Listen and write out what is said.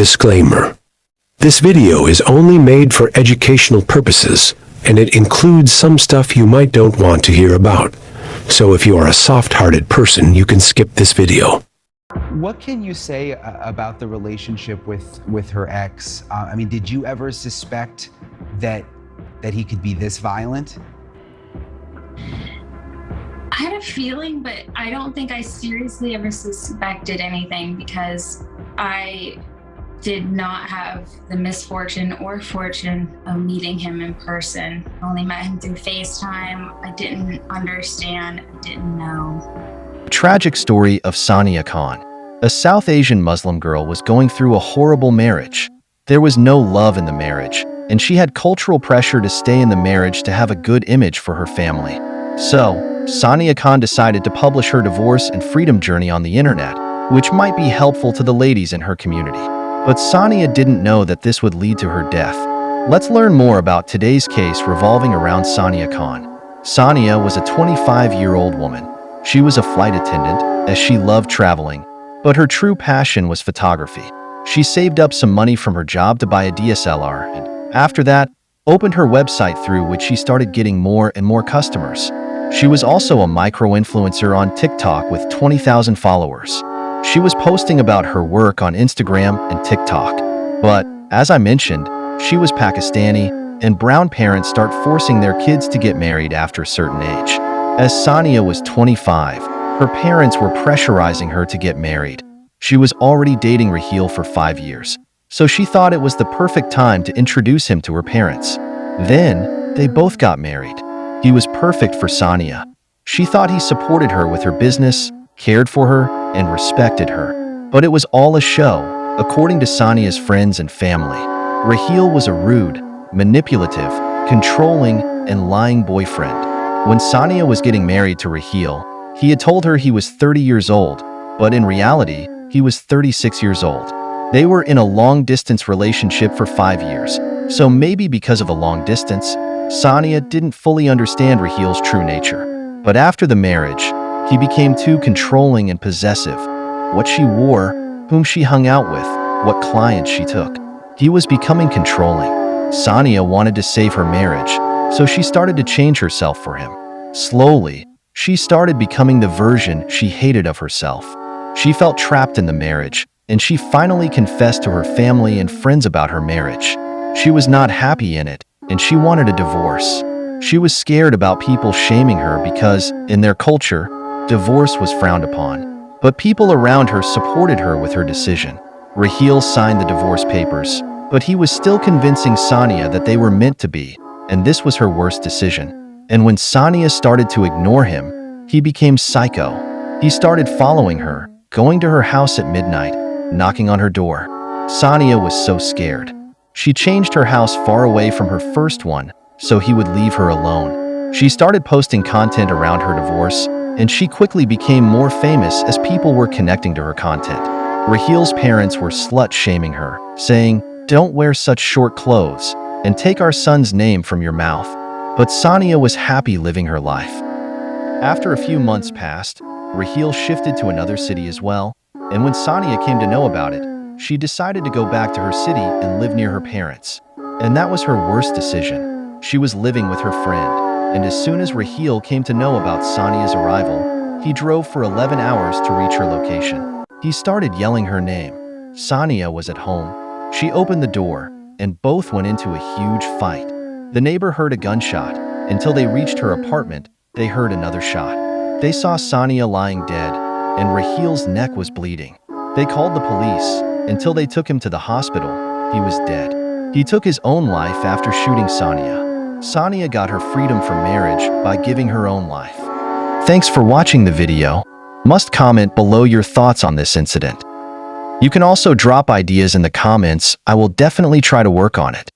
Disclaimer. This video is only made for educational purposes, and it includes some stuff you might don't want to hear about. So if you are a soft-hearted person, you can skip this video. What can you say about the relationship with her ex? I mean, did you ever suspect that he could be this violent? I had a feeling, but I don't think I seriously ever suspected anything because I did not have the misfortune or fortune of meeting him in person. I only met him through FaceTime. I didn't understand, I didn't know. Tragic story of Sania Khan. A South Asian Muslim girl was going through a horrible marriage. There was no love in the marriage, and she had cultural pressure to stay in the marriage to have a good image for her family. So, Sania Khan decided to publish her divorce and freedom journey on the internet, which might be helpful to the ladies in her community. But Sania didn't know that this would lead to her death. Let's learn more about today's case revolving around Sania Khan. Sania was a 25-year-old woman. She was a flight attendant, as she loved traveling, but her true passion was photography. She saved up some money from her job to buy a DSLR, and after that, opened her website through which she started getting more and more customers. She was also a micro-influencer on TikTok with 20,000 followers. She was posting about her work on Instagram and TikTok. But, as I mentioned, she was Pakistani, and brown parents start forcing their kids to get married after a certain age. As Sania was 25, her parents were pressurizing her to get married. She was already dating Raheel for 5 years, so she thought it was the perfect time to introduce him to her parents. Then, they both got married. He was perfect for Sania. She thought he supported her with her business, cared for her, and respected her. But it was all a show, according to Sania's friends and family. Raheel was a rude, manipulative, controlling, and lying boyfriend. When Sania was getting married to Raheel, he had told her he was 30 years old, but in reality, he was 36 years old. They were in a long-distance relationship for 5 years, so maybe because of a long distance, Sania didn't fully understand Raheel's true nature. But after the marriage, he became too controlling and possessive. What she wore, whom she hung out with, what clients she took. He was becoming controlling. Sania wanted to save her marriage, so she started to change herself for him. Slowly, she started becoming the version she hated of herself. She felt trapped in the marriage, and she finally confessed to her family and friends about her marriage. She was not happy in it, and she wanted a divorce. She was scared about people shaming her because, in their culture, divorce was frowned upon. But people around her supported her with her decision. Raheel signed the divorce papers, but he was still convincing Sania that they were meant to be, and this was her worst decision. And when Sania started to ignore him, he became psycho. He started following her, going to her house at midnight, knocking on her door. Sania was so scared. She changed her house far away from her first one, so he would leave her alone. She started posting content around her divorce, and she quickly became more famous as people were connecting to her content. Raheel's parents were slut-shaming her, saying, "Don't wear such short clothes, and take our son's name from your mouth." But Sania was happy living her life. After a few months passed, Raheel shifted to another city as well, and when Sania came to know about it, she decided to go back to her city and live near her parents. And that was her worst decision. She was living with her friend, and as soon as Raheel came to know about Sania's arrival, he drove for 11 hours to reach her location. He started yelling her name. Sania was at home. She opened the door, and both went into a huge fight. The neighbor heard a gunshot. Until they reached her apartment, they heard another shot. They saw Sania lying dead, and Raheel's neck was bleeding. They called the police. Until they took him to the hospital, he was dead. He took his own life after shooting Sania. Sania got her freedom from marriage by giving her own life. Thanks for watching the video. Must comment below your thoughts on this incident. You can also drop ideas in the comments. I will definitely try to work on it.